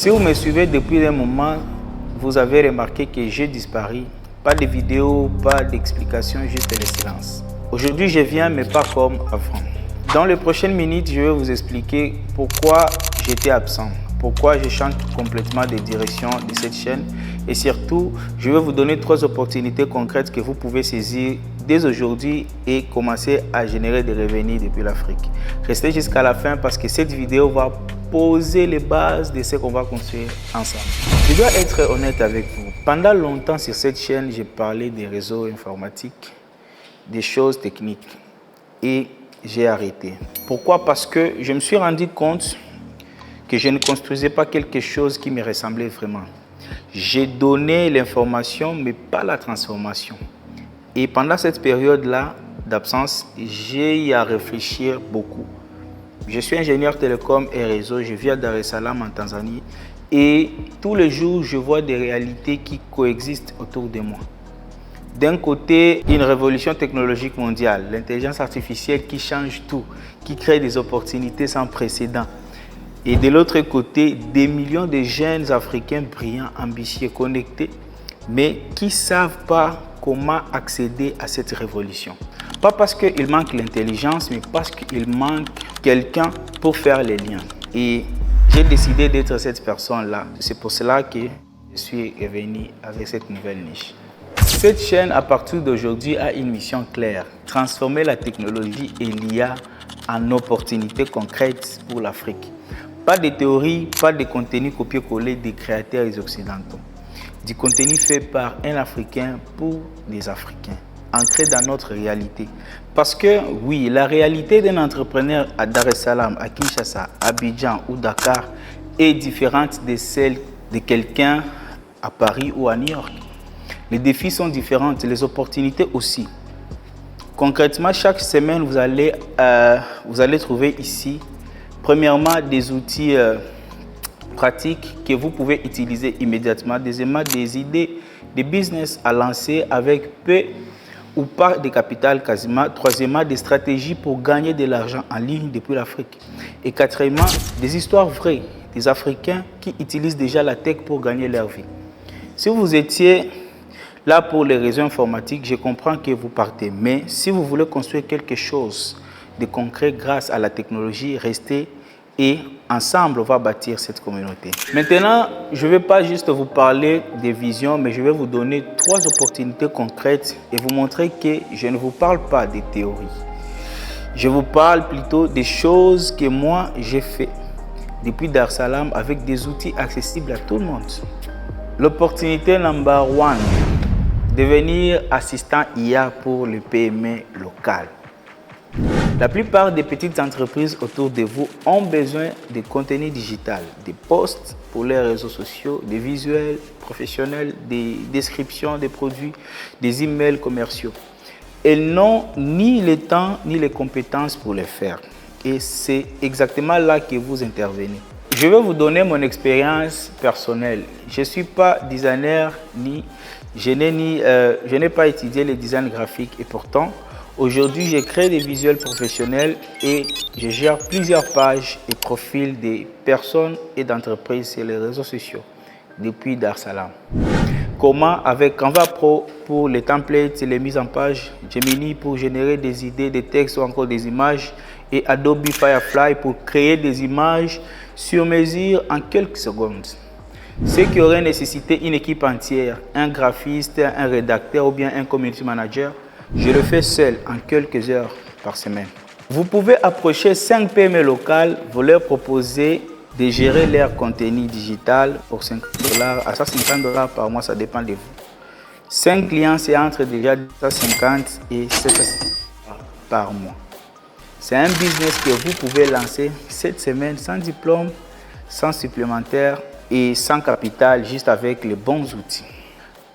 Si vous me suivez depuis un moment, vous avez remarqué que j'ai disparu. Pas de vidéos, pas d'explications, juste le silence. Aujourd'hui, je viens, mais pas comme avant. Dans les prochaines minutes, je vais vous expliquer pourquoi j'étais absent, pourquoi je change complètement de direction de cette chaîne et surtout, je vais vous donner 3 opportunités concrètes que vous pouvez saisir dès aujourd'hui et commencer à générer des revenus depuis l'Afrique. Restez jusqu'à la fin parce que cette vidéo va poser les bases de ce qu'on va construire ensemble. Je dois être honnête avec vous. Pendant longtemps sur cette chaîne, j'ai parlé des réseaux informatiques, des choses techniques et j'ai arrêté. Pourquoi? Parce que je me suis rendu compte que je ne construisais pas quelque chose qui me ressemblait vraiment. J'ai donné l'information, mais pas la transformation. Et pendant cette période-là d'absence, j'ai eu à réfléchir beaucoup. Je suis ingénieur télécom et réseau, je vis à Dar es Salaam en Tanzanie et tous les jours, je vois des réalités qui coexistent autour de moi. D'un côté, une révolution technologique mondiale, l'intelligence artificielle qui change tout, qui crée des opportunités sans précédent. Et de l'autre côté, des millions de jeunes Africains brillants, ambitieux, connectés, mais qui ne savent pas comment accéder à cette révolution. Pas parce qu'il manque l'intelligence, mais parce qu'il manque quelqu'un pour faire les liens. Et j'ai décidé d'être cette personne-là. C'est pour cela que je suis revenu avec cette nouvelle niche. Cette chaîne, à partir d'aujourd'hui, a une mission claire. Transformer la technologie et l'IA en opportunités concrètes pour l'Afrique. Pas de théorie, pas de contenu copié-collé des créateurs occidentaux. Du contenu fait par un Africain pour des Africains, ancré dans notre réalité. Parce que, oui, la réalité d'un entrepreneur à Dar es Salaam, à Kinshasa, à Abidjan ou Dakar est différente de celle de quelqu'un à Paris ou à New York. Les défis sont différents, les opportunités aussi. Concrètement, chaque semaine, vous allez trouver ici, premièrement, des outils pratiques que vous pouvez utiliser immédiatement. Deuxièmement, des idées de business à lancer avec peu ou pas de capital quasiment. Troisièmement, des stratégies pour gagner de l'argent en ligne depuis l'Afrique. Et quatrièmement, des histoires vraies des Africains qui utilisent déjà la tech pour gagner leur vie. Si vous étiez là pour les réseaux informatiques, je comprends que vous partez. Mais si vous voulez construire quelque chose de concret grâce à la technologie, restez et ensemble, on va bâtir cette communauté. Maintenant, je ne vais pas juste vous parler des visions, mais je vais vous donner 3 opportunités concrètes et vous montrer que je ne vous parle pas des théories. Je vous parle plutôt des choses que moi, j'ai fait depuis Dar es Salaam avec des outils accessibles à tout le monde. L'opportunité number 1, devenir assistant IA pour les PME locales. La plupart des petites entreprises autour de vous ont besoin de contenu digital, des posts pour les réseaux sociaux, des visuels professionnels, des descriptions des produits, des emails commerciaux. Elles n'ont ni le temps ni les compétences pour le faire. Et c'est exactement là que vous intervenez. Je vais vous donner mon expérience personnelle. Je ne suis pas designer, je n'ai pas étudié le design graphique et pourtant, aujourd'hui, je crée des visuels professionnels et je gère plusieurs pages et profils des personnes et d'entreprises sur les réseaux sociaux depuis Dar es Salaam. Comment? Avec Canva Pro pour les templates et les mises en page, Gemini pour générer des idées, des textes ou encore des images et Adobe Firefly pour créer des images sur mesure en quelques secondes. Ce qui aurait nécessité une équipe entière, un graphiste, un rédacteur ou bien un community manager, je le fais seul en quelques heures par semaine. Vous pouvez approcher 5 PME locales, vous leur proposez de gérer leur contenu digital pour $50 à $150 par mois, ça dépend de vous. 5 clients, c'est entre déjà 150 et 700 par mois. C'est un business que vous pouvez lancer cette semaine sans diplôme, sans supplémentaire et sans capital, juste avec les bons outils.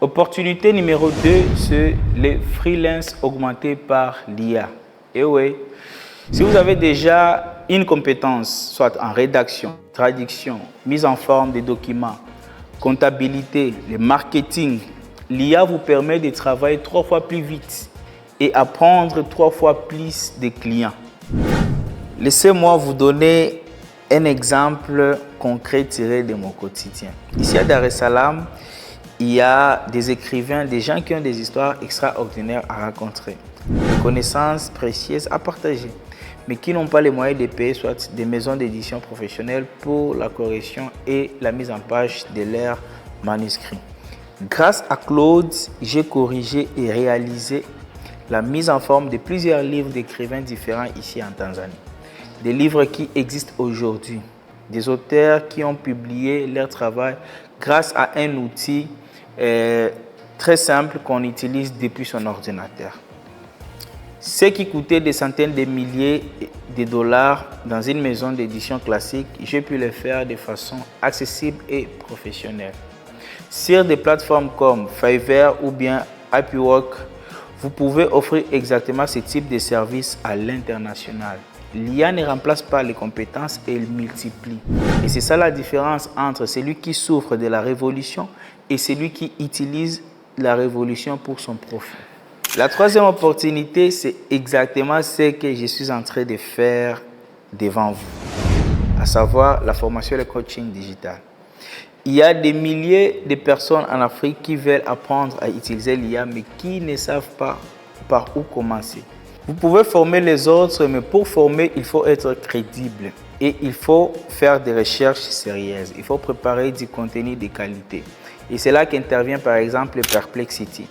Opportunité numéro 2, c'est les freelances augmentés par l'IA. Et oui, si vous avez déjà une compétence, soit en rédaction, traduction, mise en forme des documents, comptabilité, le marketing, l'IA vous permet de travailler 3 fois plus vite et apprendre 3 fois plus de clients. Laissez-moi vous donner un exemple concret tiré de mon quotidien. Ici à Dar es Salaam, il y a des écrivains, des gens qui ont des histoires extraordinaires à raconter, des connaissances précieuses à partager, mais qui n'ont pas les moyens de payer soit des maisons d'édition professionnelles pour la correction et la mise en page de leurs manuscrits. Grâce à Claude, j'ai corrigé et réalisé la mise en forme de plusieurs livres d'écrivains différents ici en Tanzanie. Des livres qui existent aujourd'hui, des auteurs qui ont publié leur travail grâce à un outil très simple qu'on utilise depuis son ordinateur. Ce qui coûtait des centaines de milliers de dollars dans une maison d'édition classique, j'ai pu le faire de façon accessible et professionnelle. Sur des plateformes comme Fiverr ou bien Upwork, vous pouvez offrir exactement ce type de service à l'international. L'IA ne remplace pas les compétences et il multiplie. Et c'est ça la différence entre celui qui souffre de la révolution et celui qui utilise la révolution pour son profit. La troisième opportunité, c'est exactement ce que je suis en train de faire devant vous, à savoir la formation et le coaching digital. Il y a des milliers de personnes en Afrique qui veulent apprendre à utiliser l'IA, mais qui ne savent pas par où commencer. Vous pouvez former les autres, mais pour former, il faut être crédible et il faut faire des recherches sérieuses. Il faut préparer du contenu de qualité. Et c'est là qu'intervient par exemple Perplexity.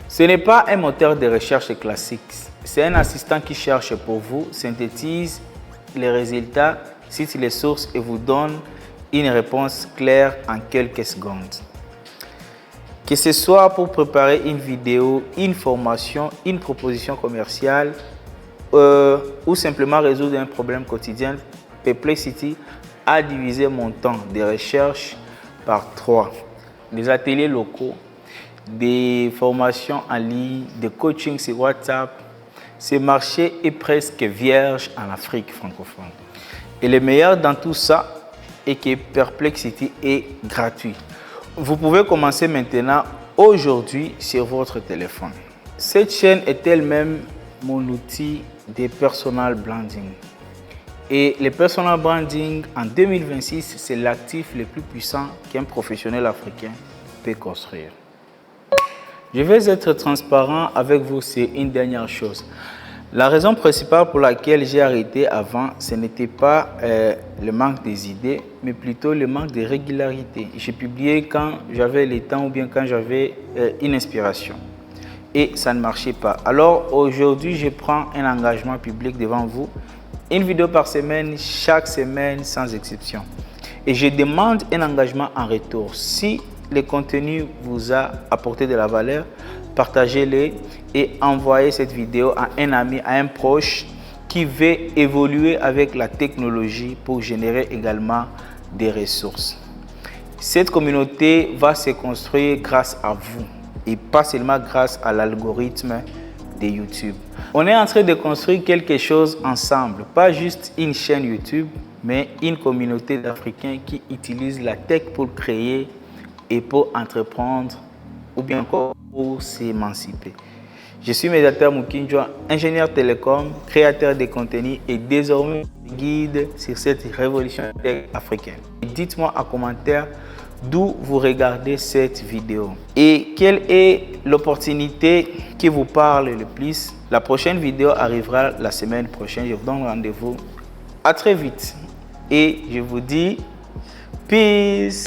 Ce n'est pas un moteur de recherche classique. C'est un assistant qui cherche pour vous, synthétise les résultats, cite les sources et vous donne une réponse claire en quelques secondes. Que ce soit pour préparer une vidéo, une formation, une proposition commerciale ou simplement résoudre un problème quotidien, Perplexity a divisé mon temps de recherche par 3. Des ateliers locaux, des formations en ligne, des coachings sur WhatsApp. Ce marché est presque vierge en Afrique francophone. Et le meilleur dans tout ça est que Perplexity est gratuit. Vous pouvez commencer maintenant, aujourd'hui, sur votre téléphone. Cette chaîne est elle-même mon outil de personal branding. Et le personal branding en 2026, c'est l'actif le plus puissant qu'un professionnel africain peut construire. Je vais être transparent avec vous sur une dernière chose. La raison principale pour laquelle j'ai arrêté avant, ce n'était pas le manque des idées, mais plutôt le manque de régularité. J'ai publié quand j'avais le temps ou bien quand j'avais une inspiration. Et ça ne marchait pas. Alors aujourd'hui, je prends un engagement public devant vous. Une vidéo par semaine, chaque semaine, sans exception. Et je demande un engagement en retour. Si le contenu vous a apporté de la valeur, partagez-le et envoyez cette vidéo à un ami, à un proche qui veut évoluer avec la technologie pour générer également des ressources. Cette communauté va se construire grâce à vous et pas seulement grâce à l'algorithme de YouTube. On est en train de construire quelque chose ensemble, pas juste une chaîne YouTube, mais une communauté d'Africains qui utilisent la tech pour créer et pour entreprendre ou bien encore pour s'émanciper. Je suis Médiateur Mukinjwa, ingénieur télécom, créateur de contenu et désormais guide sur cette révolution africaine. Dites-moi en commentaire d'où vous regardez cette vidéo et quelle est l'opportunité qui vous parle le plus. La prochaine vidéo arrivera la semaine prochaine. Je vous donne rendez-vous. À très vite et je vous dis peace.